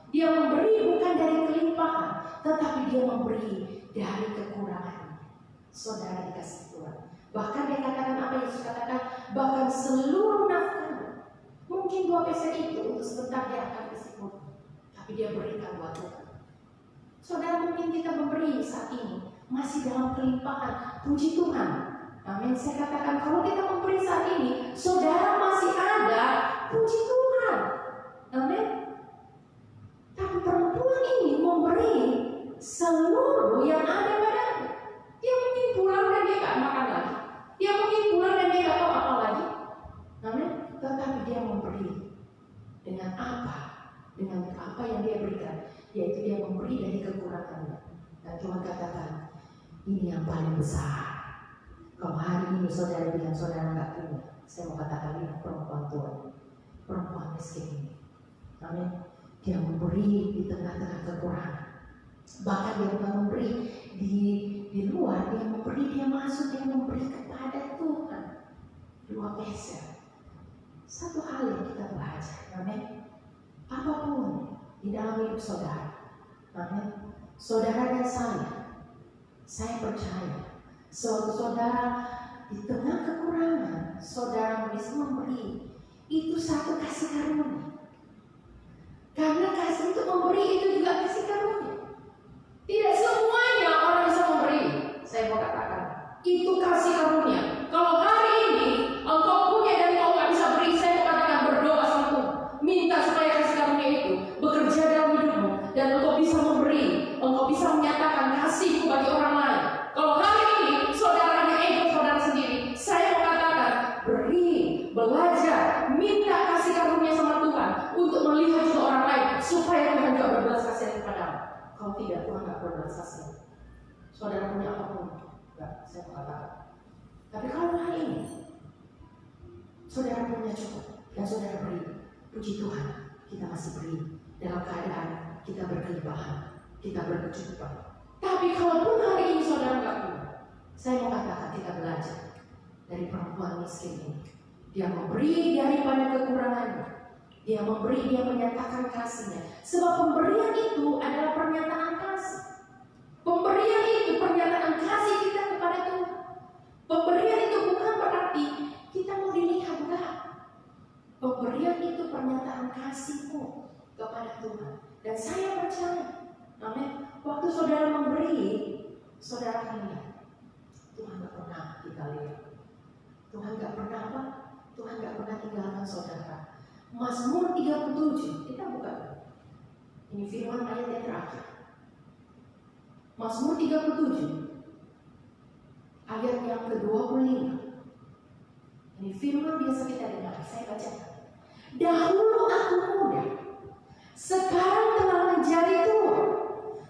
Dia memberi bukan dari kelimpahan, tetapi dia memberi dari kekurangan. Saudara dikasih Tuhan. Bahkan dia katakan apa Yesus katakan, bahkan seluruh nafkah. Mungkin 2 peser itu untuk sebentar dia akan bersyukur, tapi dia berikan buat Tuhan. Saudara, mungkin kita memberi saat ini masih dalam kelimpahan. Puji Tuhan. Amin. Saya katakan kalau kita memberi saat ini, saudara masih ada. Puji Tuhan. Amin. Tapi perempuan ini memberi seluruh yang ada padanya. Dia mungkin pulang dan dia gak makan lagi. Dia mungkin pulang dan dia gak tahu apa lagi. Amin. Tetapi dia memberi dengan apa? Dengan apa yang dia berikan, yaitu dia memberi dari kekurangannya. Dan Tuhan katakan, ini yang paling besar. Kalau hari ini saudara bilang saudara gak punya, saya mau katakan ini perempuan Tuhan, perempuan miskin ini. Amin. Dia memberi di tengah-tengah kekurangan. Bahkan dia bukan memberi di luar, dia memberi, dia masuk, dia memberi kepada Tuhan. 2 peser. Satu hal yang kita belajar, amin. Apapun di dalam hidup saudara, amin. Saudara dan saya percaya, saudara di tengah kekurangan, saudara bisa memberi. Itu satu kasih karunia. Karena kasih untuk memberi itu juga kasih karunia. Tidak semuanya orang bisa memberi. Saya mau katakan, itu kasih karunia. Kalau hari ini engkau punya dan engkau nggak bisa beri, saya mau katakan berdoa sama Tuhan, minta supaya kasih karunia itu bekerja dalam hidupmu dan engkau bisa memberi, engkau bisa menyatakan kasihmu bagi orang lain. Kalau hari ini saudaranya ego saudara sendiri, saya mau katakan beri, belajar, minta kasih karunia sama Tuhan untuk melihat juga orang lain supaya Tuhan juga berbelas kasihan kepadamu. Kalau tidak, Tuhan nggak berbelas kasihan. Saudara punya apapun, nggak, saya mau katakan. Tapi kalau hari ini saudara punya cukup dan saudara beri, puji Tuhan, kita masih beri dalam keadaan kita berkelimpahan, kita berkecukupan. Tapi kalaupun hari ini saudara nggak punya, saya mau katakan kita belajar dari perempuan miskin ini. Dia memberi daripada kekurangannya. Dia memberi, dia menyatakan kasihnya. Sebab pemberian itu adalah pernyataan kasih. Pemberian itu pernyataan kasih kita kepada Tuhan. Pemberian itu bukan berarti kita mau dilihat, enggak. Pemberian itu pernyataan kasihmu kepada Tuhan. Dan saya percaya, amin. Waktu saudara memberi, saudara akan lihat Tuhan gak pernah kita lihat. Tuhan gak pernah apa? Tuhan gak pernah tinggalkan saudara. Mazmur 37, kita buka. Ini firman ayat yang terakhir. Mazmur 37 ayat yang ke-25. Ini firman biasa kita dengar, saya bacakan. Dahulu aku muda, sekarang telah menjadi tua,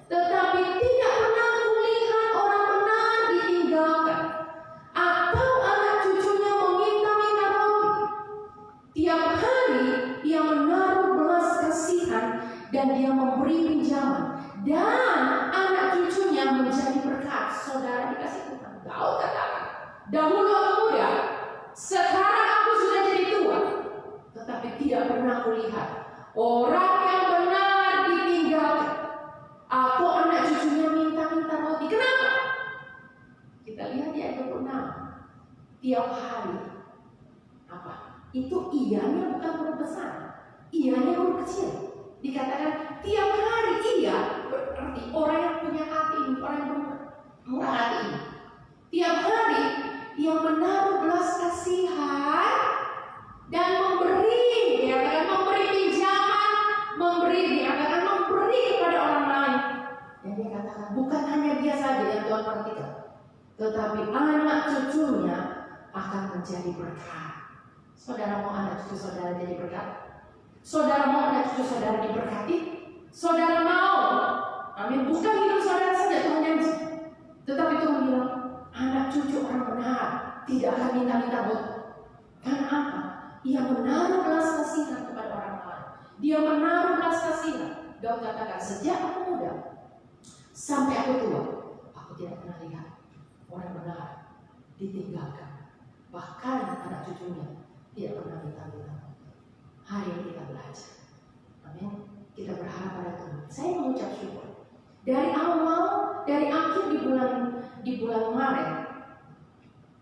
tetapi tidak pernah kulihat orang benar ditinggalkan, atau anak cucunya meminta-minta roti. Tiap hari dia menaruh belas kasihan dan dia memberi pinjaman, dan anak cucunya menjadi berkat. Saudara dikasih Tuhan. Kau katakan, dahulu aku muda, sekarang aku sudah jadi tua, tetapi tidak pernah kulihat orang yang benar ditinggalkan, atau anak cucunya minta-minta roti. Kenapa? Kita lihat di ayat 26. Tiap hari apa? Itu ianya bukan huruf besar, ianya huruf kecil. Dikatakan tiap hari, ia berarti orang yang punya hati, orang yang murah hati. Tiap hari dia menaruh belas kasihan dan memberi, dia akan memberi pinjaman, dia akan memberi kepada orang lain. Dan dia katakan bukan hanya dia saja yang Tuhan perhatikan, tetapi anak cucunya akan menjadi berkat. Saudara mau anak cucu saudara jadi berkat? Saudara mau anak cucu saudara diberkati? Saudara mau? Amin. Bukan hidup saudara saja Tuhan janji, tetapi Tuhan bilang anak cucu orang benar tidak akan minta-minta roti. Karena apa? Ia menaruh belas kasihan kepada orang lain. Dia menaruh belas kasihan. Daud katakan, sejak aku muda sampai aku tua, aku tidak pernah lihat orang benar ditinggalkan. Bahkan anak cucunya tidak pernah minta-minta. Hari ini kita belajar. Amin. kita berharap pada Tuhan. Saya mengucap syukur. Dari awal, dari akhir di bulan Maret,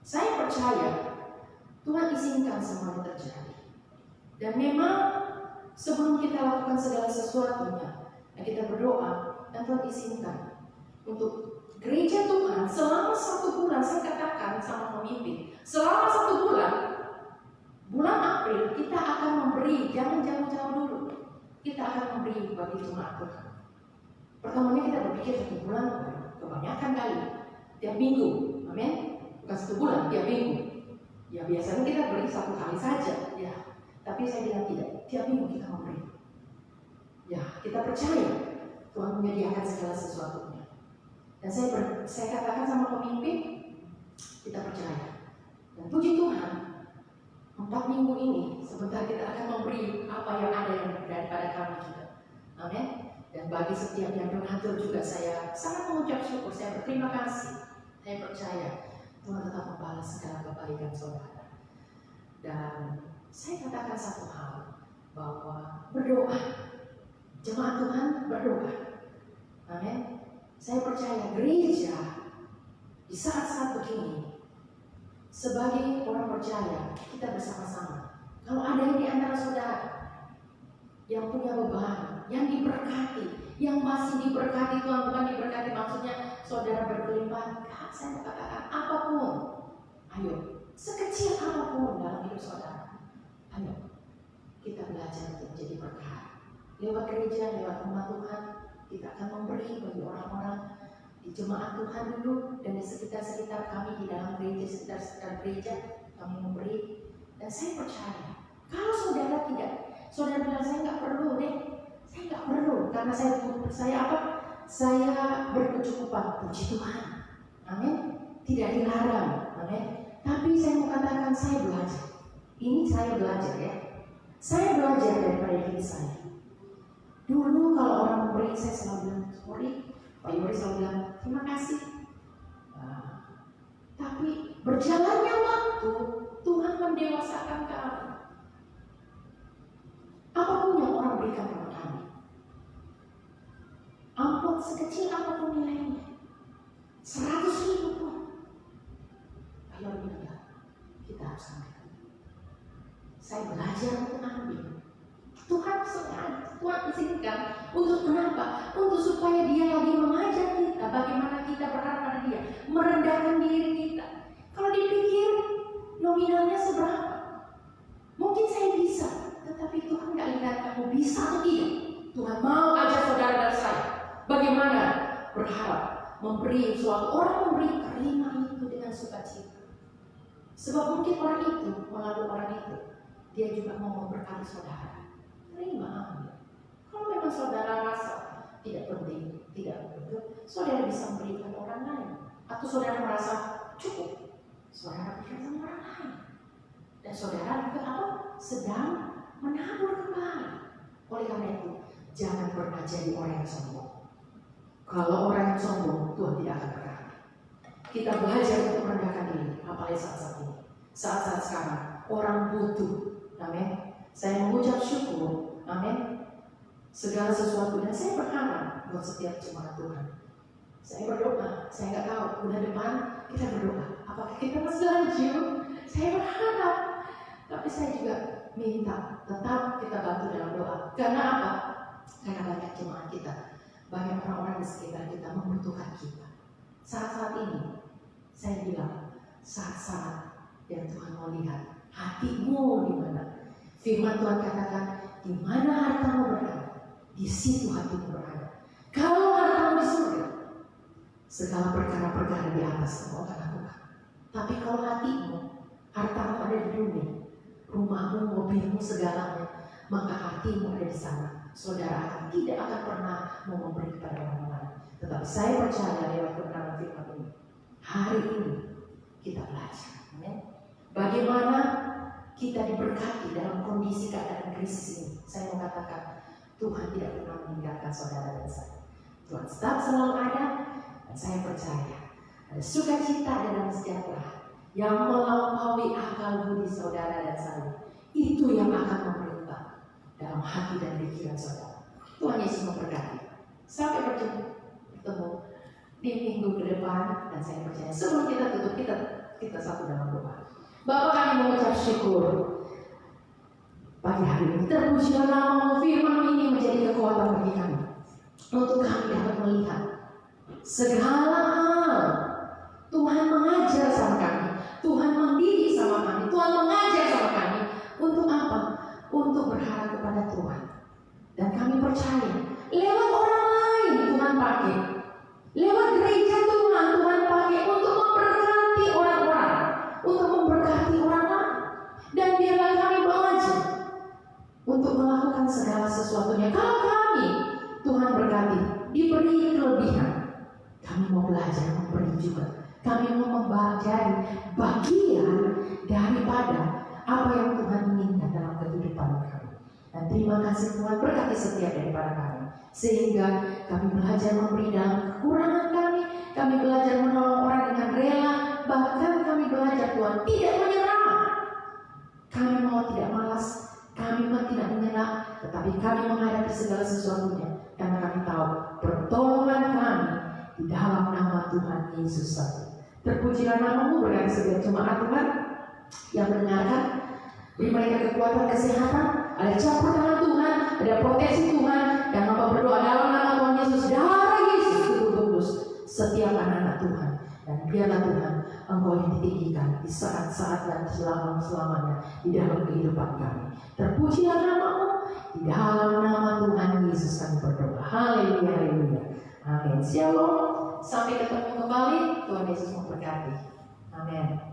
saya percaya Tuhan izinkan semuanya terjadi. Dan memang sebelum kita lakukan segala sesuatunya, kita berdoa dan Tuhan izinkan untuk gereja Tuhan selama 1 bulan. Saya katakan sama pemimpin, selama 1 bulan April kita akan memberi, jangan jauh-jauh dulu. Kita akan memberi bagi jemaat Tuhan. Pertamanya kita berpikir 1 bulan, kebanyakan kali, tiap minggu, amin. Bukan 1 bulan, tiap minggu. Ya biasanya kita beri 1 kali saja, ya. Tapi saya bilang tidak, tiap minggu kita memberi. Ya, kita percaya Tuhan menyediakan segala sesuatunya. Dan saya katakan sama pemimpin, kita percaya. Dan puji Tuhan, 4 minggu ini sebentar kita akan memberi apa yang ada yang daripada kami juga. Amin. Dan bagi setiap yang donatur juga saya sangat mengucap syukur, saya berterima kasih. Saya percaya Tuhan tetap membalas segala kebaikan saudara. Dan saya katakan satu hal, bahwa berdoa, jemaat Tuhan berdoa. Amin. Saya percaya gereja di saat-saat begini, sebagai orang percaya, kita bersama-sama. Kalau ada di antara saudara yang punya beban, yang diberkati, yang masih diberkati Tuhan, bukan diberkati maksudnya saudara berkelimpahan. Saya katakan apapun, ayo, sekecil apapun dalam hidup saudara, ayo, kita belajar untuk menjadi berkat. Lewat gereja, lewat rumah Tuhan, kita akan memberi bagi orang-orang di jemaat Tuhan dulu, dan di sekitar-sekitar kami, di dalam gereja, sekitar gereja kami memberi. Dan saya percaya kalau saudara tidak, saudara bilang saya nggak perlu deh, saya nggak perlu karena saya apa? Saya berkecukupan, puji Tuhan, amin. Tidak dilarang, amin. Tapi saya mau katakan saya belajar. Ini saya belajar ya. Saya belajar daripada diri saya. Dulu kalau orang memberi, saya selalu bilang sorry. Pak Yuri selalu bilang terima kasih. Tapi berjalannya waktu, Tuhan mendewasakan kami. Apapun yang orang berikan kepada kami, amplop sekecil apapun nilainya, 100.000 pun, Pak Yuri bilang kita harus ambil. Saya belajar untuk ambil. Tuhan sengaja, Tuhan izinkan untuk kenapa? Untuk supaya Dia lagi mengajar kita bagaimana kita berharap pada Dia, merendahkan diri kita. Kalau dipikir nominalnya seberapa, mungkin saya bisa, tetapi Tuhan nggak lihat kamu bisa atau tidak. Tuhan mau ajar saudara dan saya bagaimana berharap memberi suatu orang, memberi terima itu dengan sukacita. Sebab mungkin orang itu, melalui orang itu, dia juga mau memberkati saudara. Terima, ambil. Kalau memang saudara rasa tidak penting, tidak begitu, saudara bisa memberikan orang lain. Atau saudara merasa cukup, saudara berikan sama orang lain. Dan saudara juga apa? Sedang menabur kembali. Oleh karena itu, jangan pernah jadi orang yang sombong. Kalau orang yang sombong, Tuhan tidak akan berkati. Kita belajar untuk merendahkan diri, apalagi saat-saat ini. Saat-saat sekarang, orang butuh. Amin. Saya mengucap syukur, amin, segala sesuatu, dan saya berharap buat setiap jemaat Tuhan. Saya berdoa, saya nggak tahu bulan depan kita berdoa, apakah kita masih lanjut? Saya berharap, tapi saya juga minta tetap kita bantu dalam doa. Karena apa? Karena banyak jemaat kita, banyak orang-orang di sekitar kita membutuhkan kita. Saat-saat ini, saya bilang, saat-saat yang Tuhan mau lihat hatimu di mana. Firman Tuhan katakan, di mana hartamu berada, di situ hatimu berada. Kalau hartamu di surga, segala perkara-perkara di atas kamu akan lakukan. Tapi kalau hatimu, hartamu ada di dunia, rumahmu, mobilmu, segalanya, maka hatimu ada di sana. Saudara tidak akan pernah mau memberi kepada orang lain. Tetapi saya percaya lewat kebenaran firman ini, hari ini kita belajar. Bagaimana kita diberkati dalam kondisi keadaan krisis ini. Saya mau katakan, Tuhan tidak pernah meninggalkan saudara dan saya. Tuhan tetap selalu ada, dan saya percaya ada sukacita dan sejahtera yang melampaui akal budi saudara dan saya. Itu yang akan memerintah dalam hati dan pikiran saudara. Tuhan Yesus memberkati. Sampai bertemu di minggu ke depan, dan saya percaya sebelum kita tutup, kita satu dalam doa. Bapa, kami mengucap syukur pagi hari ini. Terpujilah nama-Mu, firman ini menjadi kekuatan bagi kami untuk kami dapat melihat segala hal. Tuhan mengajar sama kami, Tuhan mendidik sama kami, Tuhan mengajar sama kami. Untuk apa? Untuk berharap kepada Tuhan. Dan kami percaya lewat orang lain Tuhan pakai, lewat gereja Tuhan pakai untuk memberkati orang-orang, untuk memberkati orang lain. Dan biarlah kami belajar untuk melakukan segala sesuatunya. Kalau kami Tuhan berkati, diberi kelebihan, kami mau belajar memberi juga. Kami mau mempelajari bagian daripada apa yang Tuhan inginkan dalam kehidupan kami. Dan terima kasih Tuhan, berkati setiap daripada kami, sehingga kami belajar memberi dalam kekurangan kami belajar menolong orang dengan rela, bahkan kami belajar Tuhan tidak menyerah. Kami mau tidak malas, kami mau tidak menyerah, tetapi kami menghadapi segala sesuatunya, karena kami tahu pertolongan kami di dalam nama Tuhan Yesus satu. Terpujilah nama-Mu, berkati setiap jemaat Tuhan yang mendengarkan. Beri mereka kekuatan, kesehatan, ada campur tangan Tuhan, ada proteksi Tuhan, dan Bapa berdoa dalam nama Tuhan Yesus, darah Yesus kudus setiap anak-anak Tuhan. Dan biarlah Tuhan Engkau yang ditinggikan di saat-saat dan selama-selamanya di dalam kehidupan kami. Terpujilah nama-Mu, di dalam nama Tuhan Yesus kami berdoa. Haleluya, haleluya. Amin. Shalom. Sampai ketemu kembali. Tuhan Yesus memberkati. Amin.